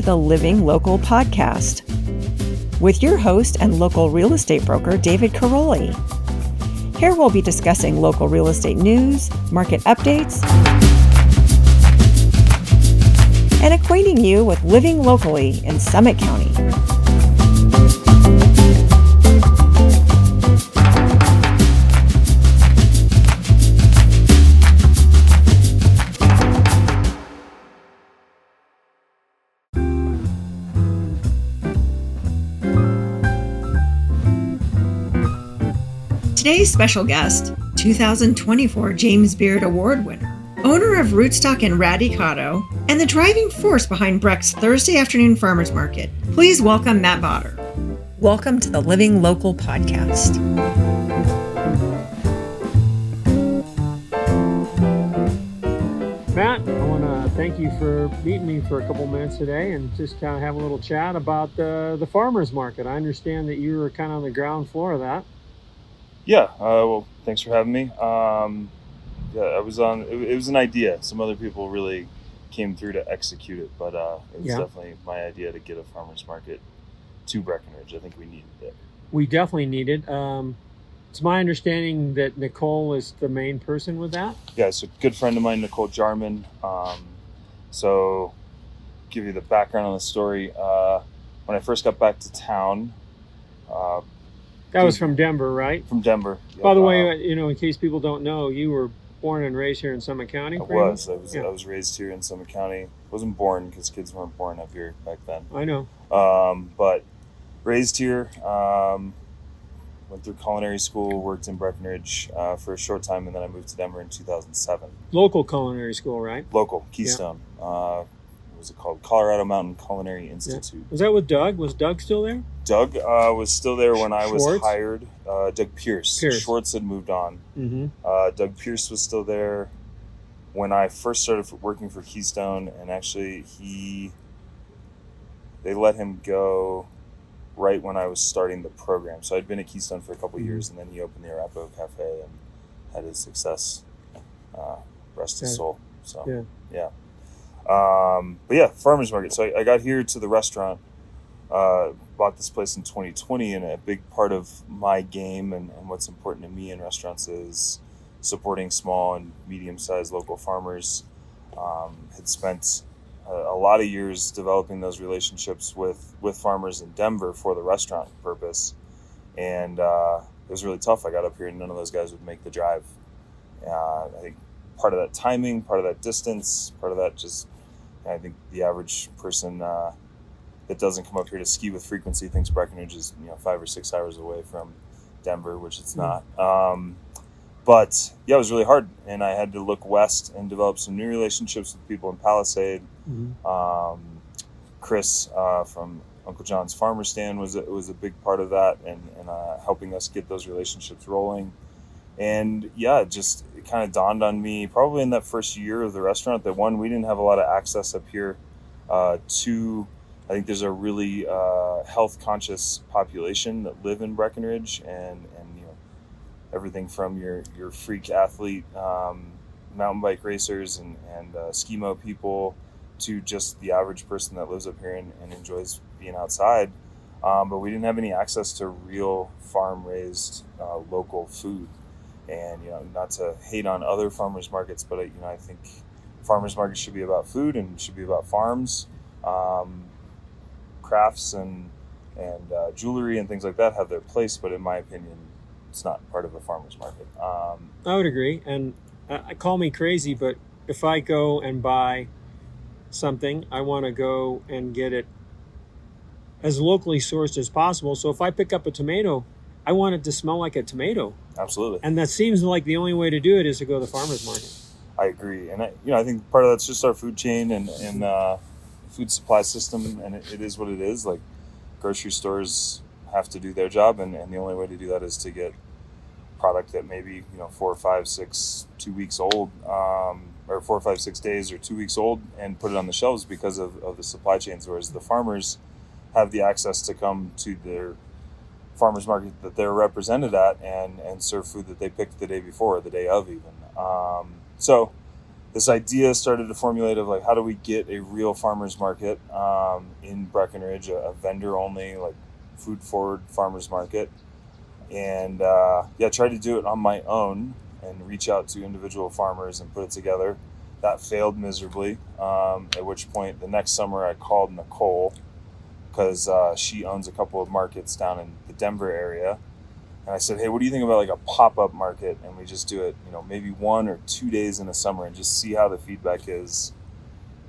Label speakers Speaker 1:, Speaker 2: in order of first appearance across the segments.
Speaker 1: to the Living Local podcast with your host and local real estate broker, David Karoly. Here we'll be discussing local real estate news, market updates, and acquainting you with living locally in Summit County. Today's special guest, 2024 James Beard Award winner, owner of Rootstalk and Radicato, and the driving force behind Breck's Thursday afternoon farmers market. Please welcome Matt Vawter. Welcome to the Living Local podcast.
Speaker 2: Matt, I want to thank you for meeting me for a couple minutes today and just kind of have a little chat about the farmers market. I understand that you were kind of on the ground floor of that.
Speaker 3: Yeah, well, thanks for having me. I was on, it was an idea. Some other people really came through to execute it, but it was definitely my idea to get a farmer's market to Breckenridge. I think we needed it. We definitely need it.
Speaker 2: It's my understanding that Nicole is the main person with that.
Speaker 3: Yeah, so a good friend of mine, Nicole Jarman. So give you the background on the story. When I first got back to town,
Speaker 2: that was from Denver, right?
Speaker 3: From Denver. Yep.
Speaker 2: By the way, in case people don't know, you were born and raised here in Summit County?
Speaker 3: I was raised here in Summit County. Wasn't born because kids weren't born up here back then.
Speaker 2: I know.
Speaker 3: But raised here, went through culinary school, worked in Breckenridge for a short time, and then I moved to Denver in 2007.
Speaker 2: Local culinary school, right?
Speaker 3: Local, Keystone.
Speaker 2: Yeah.
Speaker 3: What was it called? Colorado Mountain Culinary Institute.
Speaker 2: Yeah. Was that with Doug? Was Doug still there?
Speaker 3: Doug was still there when I was
Speaker 2: Schwartz?
Speaker 3: hired. Doug Pierce. Schwartz had moved on.
Speaker 2: Mm-hmm.
Speaker 3: Doug Pierce was still there when I first started working for Keystone, and actually they let him go right when I was starting the program. So I'd been at Keystone for a couple years, and then he opened the Arapaho Cafe and had his success. Rest his soul. So yeah. But yeah, farmers market. So I got here to the restaurant, bought this place in 2020, and a big part of my game and what's important to me in restaurants is supporting small and medium-sized local farmers. Had spent a lot of years developing those relationships with farmers in Denver for the restaurant purpose, and it was really tough. I got up here and none of those guys would make the drive. I think part of that timing, part of that distance, part of that just, I think the average person that doesn't come up here to ski with frequency thinks Breckenridge is 5 or 6 hours away from Denver, which it's not. But yeah, it was really hard, and I had to look west and develop some new relationships with people in Palisade.
Speaker 2: Mm-hmm.
Speaker 3: Chris from Uncle John's Farmer Stand was a big part of that, and helping us get those relationships rolling. And yeah, it kind of dawned on me probably in that first year of the restaurant that one, we didn't have a lot of access up here. Two, I think there's a really health conscious population that live in Breckenridge, and everything from your freak athlete, mountain bike racers and skimo people to just the average person that lives up here and enjoys being outside. But we didn't have any access to real farm raised local food. And not to hate on other farmers markets, but I think farmers markets should be about food and should be about farms. Crafts and jewelry and things like that have their place, but in my opinion, it's not part of a farmer's market.
Speaker 2: I would agree, and call me crazy, but if I go and buy something, I want to go and get it as locally sourced as possible. So if I pick up a tomato, I want it to smell like a tomato.
Speaker 3: Absolutely.
Speaker 2: And that seems like the only way to do it is to go to the farmer's market.
Speaker 3: I agree, and I think part of that's just our food chain and food supply system, and it is what it is. Like grocery stores have to do their job, and the only way to do that is to get product that maybe 4 or 5, 6, 2 weeks old, or 4 or 5, 6 days or 2 weeks old, and put it on the shelves because of the supply chains. Whereas the farmers have the access to come to their farmers market that they're represented at and serve food that they picked the day before or the day of even. So this idea started to formulate of like, how do we get a real farmers market in Breckenridge, a vendor only, like food forward farmers market. And tried to do it on my own and reach out to individual farmers and put it together. That failed miserably, at which point the next summer I called Nicole because she owns a couple of markets down in the Denver area. And I said, hey, what do you think about like a pop-up market? And we just do it, maybe 1 or 2 days in the summer and just see how the feedback is.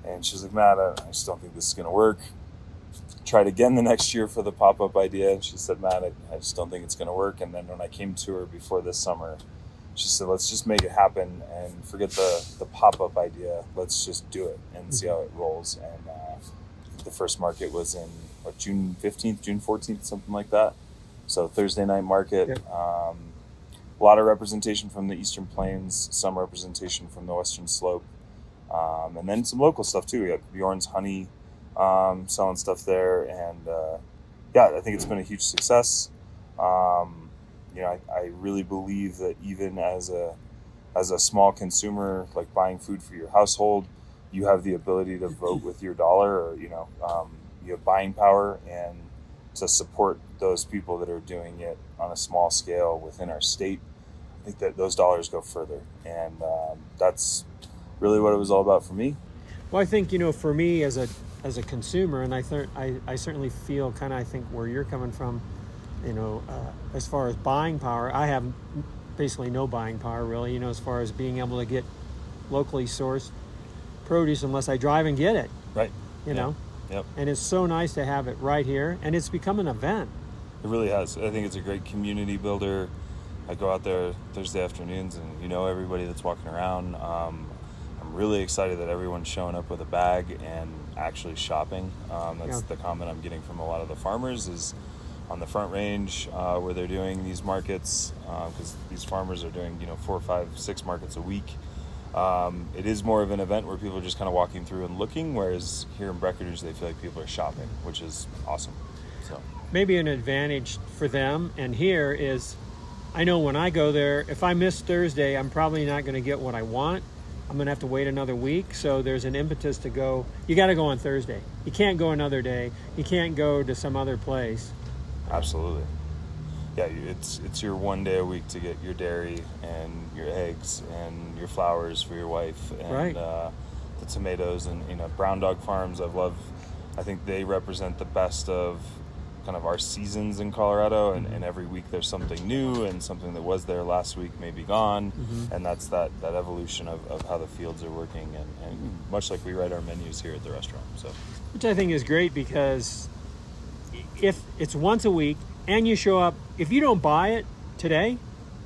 Speaker 3: And she was like, Matt, I just don't think this is going to work. Tried again the next year for the pop-up idea. And she said, Matt, I just don't think it's going to work. And then when I came to her before this summer, she said, let's just make it happen and forget the pop-up idea. Let's just do it and see how it rolls. And the first market was in June 15th, June 14th, something like that. So Thursday night market.
Speaker 2: Yep.
Speaker 3: A lot of representation from the Eastern Plains, some representation from the Western Slope, and then some local stuff too. We got Bjorn's Honey selling stuff there, and I think it's been a huge success. I really believe that even as a small consumer, like buying food for your household, you have the ability to vote with your dollar, or you have buying power, and to support those people that are doing it on a small scale within our state. I think that those dollars go further, and that's really what it was all about for me.
Speaker 2: Well, I think for me as a consumer, and I certainly feel I think where you're coming from, as far as buying power, I have basically no buying power really. As far as being able to get locally sourced produce unless I drive and get it.
Speaker 3: Right.
Speaker 2: You know.
Speaker 3: Yep.
Speaker 2: And it's so nice to have it right here, and it's become an event.
Speaker 3: It really has. I think it's a great community builder. I go out there Thursday afternoons and everybody that's walking around. I'm really excited that everyone's showing up with a bag and actually shopping. That's the comment I'm getting from a lot of the farmers is on the Front Range where they're doing these markets, because these farmers are doing 4, 5, 6 markets a week. It is more of an event where people are just kind of walking through and looking, whereas here in Breckenridge they feel like people are shopping, which is awesome. So
Speaker 2: maybe an advantage for them, and here is, I know when I go there, if I miss Thursday, I'm probably not going to get what I want. I'm going to have to wait another week, so there's an impetus to go. You got to go on Thursday. You can't go another day. You can't go to some other place.
Speaker 3: Absolutely. Yeah, it's your 1 day a week to get your dairy and your eggs and your flowers for your wife and the tomatoes and Brown Dog Farms. I think they represent the best of kind of our seasons in Colorado, and every week there's something new, and something that was there last week may be gone, and that's that evolution of how the fields are working, and much like we write our menus here at the restaurant. So,
Speaker 2: which I think is great, because if it's once a week and you show up, if you don't buy it today,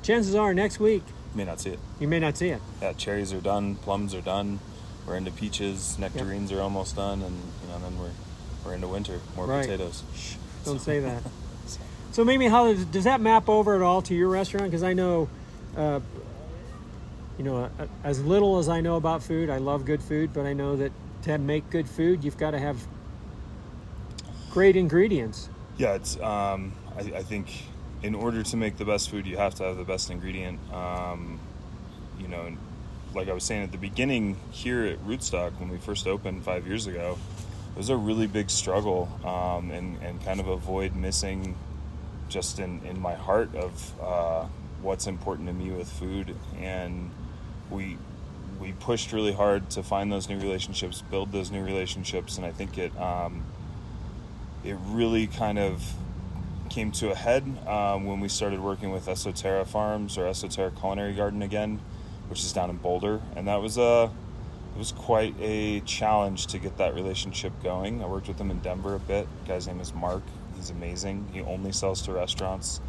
Speaker 2: chances are next week
Speaker 3: you may not see it.
Speaker 2: You may not see it.
Speaker 3: Yeah, cherries are done, plums are done, we're into peaches, nectarines are almost done, and then we're into winter, more potatoes.
Speaker 2: Don't say that. So maybe how does that map over at all to your restaurant? Because I know, as little as I know about food, I love good food, but I know that to make good food, you've got to have great ingredients.
Speaker 3: Yeah, it's. I think in order to make the best food, you have to have the best ingredient. And like I was saying at the beginning here at Rootstock, when we first opened 5 years ago, it was a really big struggle, and kind of a void missing just in my heart of what's important to me with food. And we pushed really hard to find those new relationships, build those new relationships, and I think it really kind of came to a head when we started working with Esoterra Farms, or Esoterra Culinary Garden again, which is down in Boulder, and that was it was quite a challenge to get that relationship going. I worked with him in Denver a bit. The guy's name is Mark. He's amazing. He only sells to restaurants.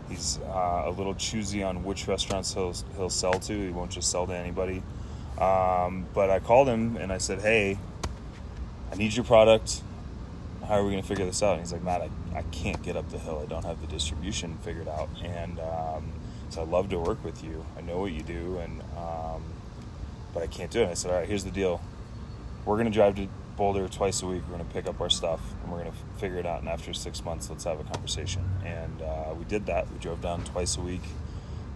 Speaker 3: He's a little choosy on which restaurants he'll sell to. He won't just sell to anybody. But I called him and I said, hey, I need your product. How are we going to figure this out? And he's like, Matt, I can't get up the hill. I don't have the distribution figured out. And so I'd love to work with you. I know what you do, but I can't do it. And I said, all right, here's the deal. We're going to drive to Boulder twice a week. We're going to pick up our stuff, and we're going to figure it out. And after 6 months, let's have a conversation. And we did that. We drove down twice a week,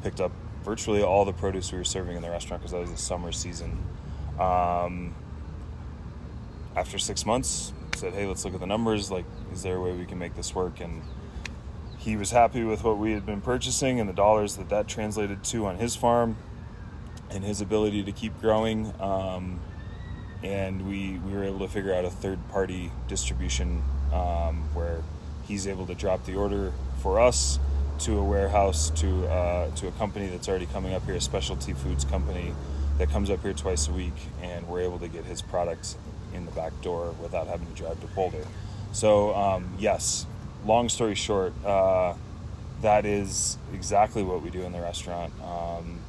Speaker 3: picked up virtually all the produce we were serving in the restaurant, because that was the summer season. After 6 months, said, hey, let's look at the numbers. Like, is there a way we can make this work? And he was happy with what we had been purchasing and the dollars that translated to on his farm and his ability to keep growing. And we were able to figure out a third-party distribution where he's able to drop the order for us to a warehouse, to a company that's already coming up here, a specialty foods company that comes up here twice a week, and we're able to get his products in the back door without having to drive to Boulder. So yes, long story short, that is exactly what we do in the restaurant.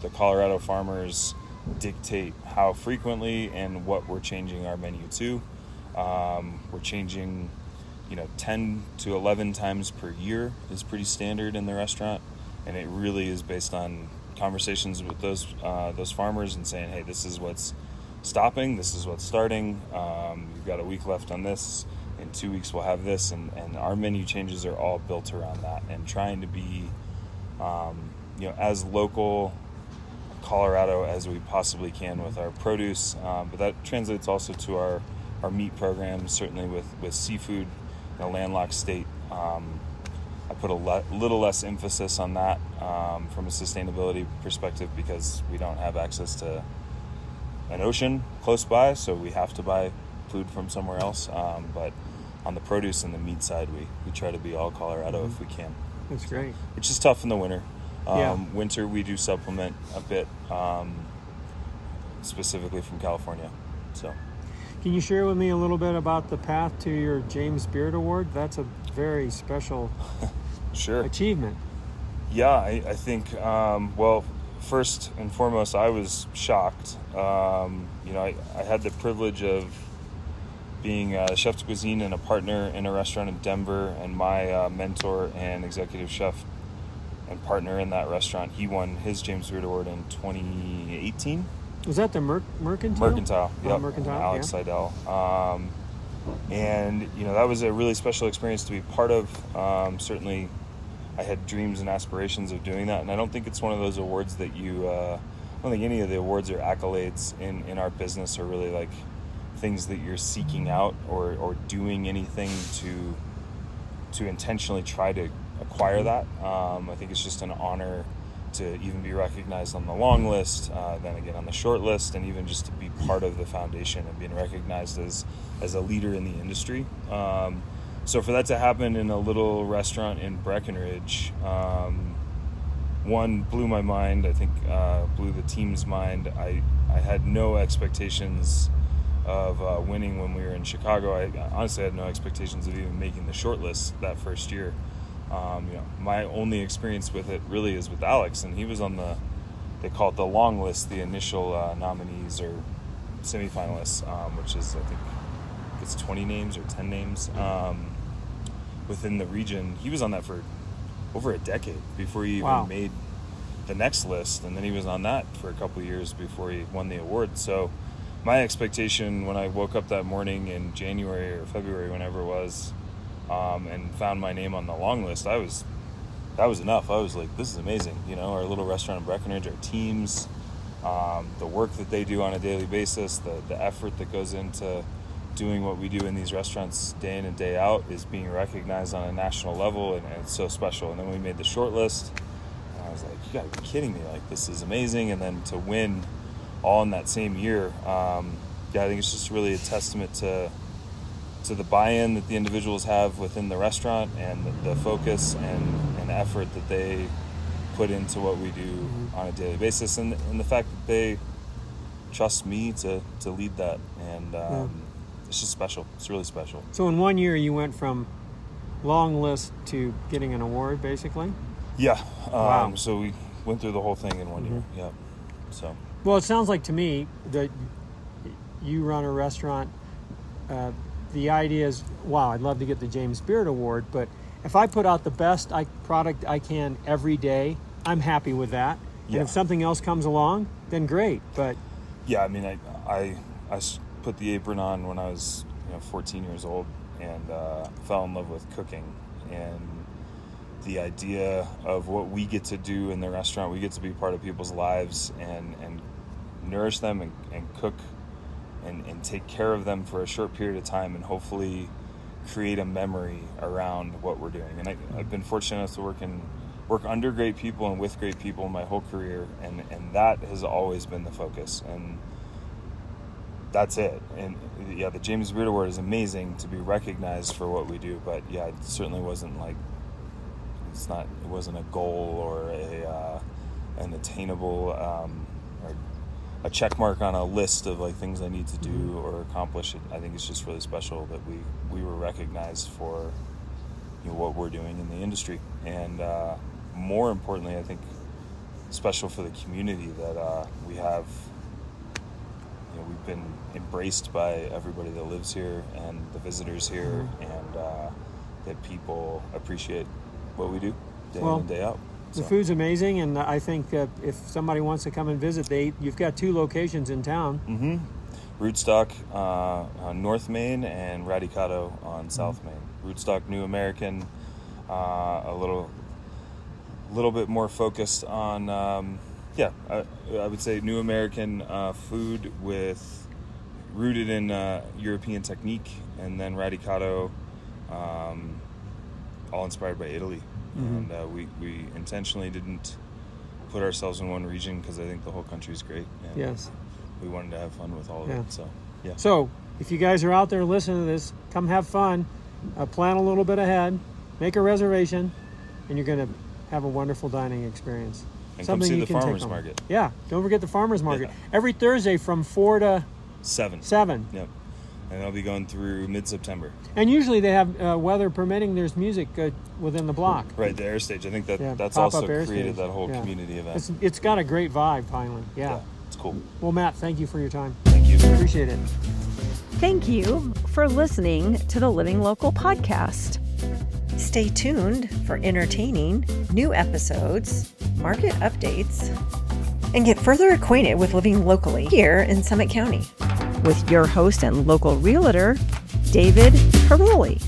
Speaker 3: The Colorado farmers dictate how frequently and what we're changing our menu to. We're changing 10 to 11 times per year is pretty standard in the restaurant, and it really is based on conversations with those farmers and saying, hey, this is what's stopping, this is what's starting, you've got a week left on this, in 2 weeks we'll have this, and our menu changes are all built around that, and trying to be as local Colorado as we possibly can with our produce, but that translates also to our meat programs, certainly with seafood in a landlocked state. I put a little less emphasis on that from a sustainability perspective because we don't have access to an ocean close by, so we have to buy food from somewhere else. But on the produce and the meat side, we try to be all Colorado if we can.
Speaker 2: That's great.
Speaker 3: Which is tough in the winter.
Speaker 2: Yeah.
Speaker 3: Winter, we do supplement a bit, specifically from California. So,
Speaker 2: can you share with me a little bit about the path to your James Beard Award? That's a very special
Speaker 3: sure
Speaker 2: achievement.
Speaker 3: Yeah, I think, well, first and foremost, I was shocked. I had the privilege of being a chef de cuisine and a partner in a restaurant in Denver, and my mentor and executive chef and partner in that restaurant, he won his James Beard Award in 2018.
Speaker 2: Was that the Mercantile?
Speaker 3: Mercantile, yep.
Speaker 2: Mercantile,
Speaker 3: Alex Seidel. And, that was a really special experience to be part of. Certainly, I had dreams and aspirations of doing that, and I don't think it's one of those awards that I don't think any of the awards or accolades in our business are really like things that you're seeking out or doing anything to intentionally try to acquire that. I think it's just an honor to even be recognized on the long list, then again on the short list, and even just to be part of the foundation and being recognized as a leader in the industry. So for that to happen in a little restaurant in Breckenridge, one, blew my mind. I think blew the team's mind. I had no expectations of winning when we were in Chicago. I honestly had no expectations of even making the short list that first year. My only experience with it really is with Alex, and he was on they call it the long list, the initial nominees or semifinalists, which is, I think it's 20 names or 10 names within the region. He was on that for over a decade before he even made the next list, and then he was on that for a couple of years before he won the award. So my expectation when I woke up that morning in January or February, whenever it was, and found my name on the long list, that was enough. I was like, this is amazing. Our little restaurant in Breckenridge, our teams, the work that they do on a daily basis, the effort that goes into doing what we do in these restaurants day in and day out is being recognized on a national level, and it's so special. And then we made the short list, and I was like, you gotta be kidding me, like, this is amazing. And then to win all in that same year, I think it's just really a testament to the buy-in that the individuals have within the restaurant, and the focus and effort that they put into what we do on a daily basis, and the fact that they trust me to lead that. And it's just special. It's really special.
Speaker 2: So in 1 year, you went from long list to getting an award, basically?
Speaker 3: Yeah.
Speaker 2: Wow.
Speaker 3: So we went through the whole thing in 1 year. Yeah. So.
Speaker 2: Well, it sounds like to me that you run a restaurant. The idea is, wow, I'd love to get the James Beard Award, but if I put out the best product I can every day, I'm happy with that. Yeah. And if something else comes along, then great. But
Speaker 3: yeah, I mean, I put the apron on when I was 14 years old, and fell in love with cooking, and the idea of what we get to do in the restaurant. We get to be part of people's lives and nourish them and cook and take care of them for a short period of time and hopefully create a memory around what we're doing. And I've been fortunate enough to work under great people and with great people my whole career, and that has always been the focus, and that's it. And yeah, the James Beard Award is amazing to be recognized for what we do, but yeah, it certainly wasn't like, it wasn't a goal or an attainable or a check mark on a list of like things I need to do or accomplish. I think it's just really special that we were recognized for, you know, what we're doing in the industry, and more importantly, I think special for the community that we have. You know, we've been embraced by everybody that lives here and the visitors here, and that people appreciate what we do day in and day out.
Speaker 2: The food's amazing, and I think if somebody wants to come and visit, you've got 2 locations in town.
Speaker 3: Mm-hmm. Rootstock on North Main and Radicato on South Main. Rootstock, New American, a little bit more focused on, I would say New American food rooted in European technique, and then Radicato, all inspired by Italy. Mm-hmm. And we intentionally didn't put ourselves in one region because I think the whole country is great. And
Speaker 2: yes.
Speaker 3: We wanted to have fun with all of it. So, yeah.
Speaker 2: So, if you guys are out there listening to this, come have fun. Plan a little bit ahead. Make a reservation, and you're going to have a wonderful dining experience.
Speaker 3: And come see the farmers market.
Speaker 2: Yeah. Don't forget the farmers market.
Speaker 3: Yeah.
Speaker 2: Every Thursday from 4 to
Speaker 3: 7.
Speaker 2: 7.
Speaker 3: Yep. And I'll be going through mid-September.
Speaker 2: And usually they have, weather permitting, there's music within the block.
Speaker 3: Right, the air stage. I think that's also created that whole community event.
Speaker 2: It's got a great vibe, finally. Yeah.
Speaker 3: It's cool.
Speaker 2: Well, Matt, thank you for your time.
Speaker 3: Thank you.
Speaker 2: Appreciate it.
Speaker 4: Thank you for listening to the Living Local podcast.
Speaker 1: Stay tuned for entertaining new episodes, market updates, and get further acquainted with living locally here in Summit County.
Speaker 4: With your host and local realtor, David Karoly.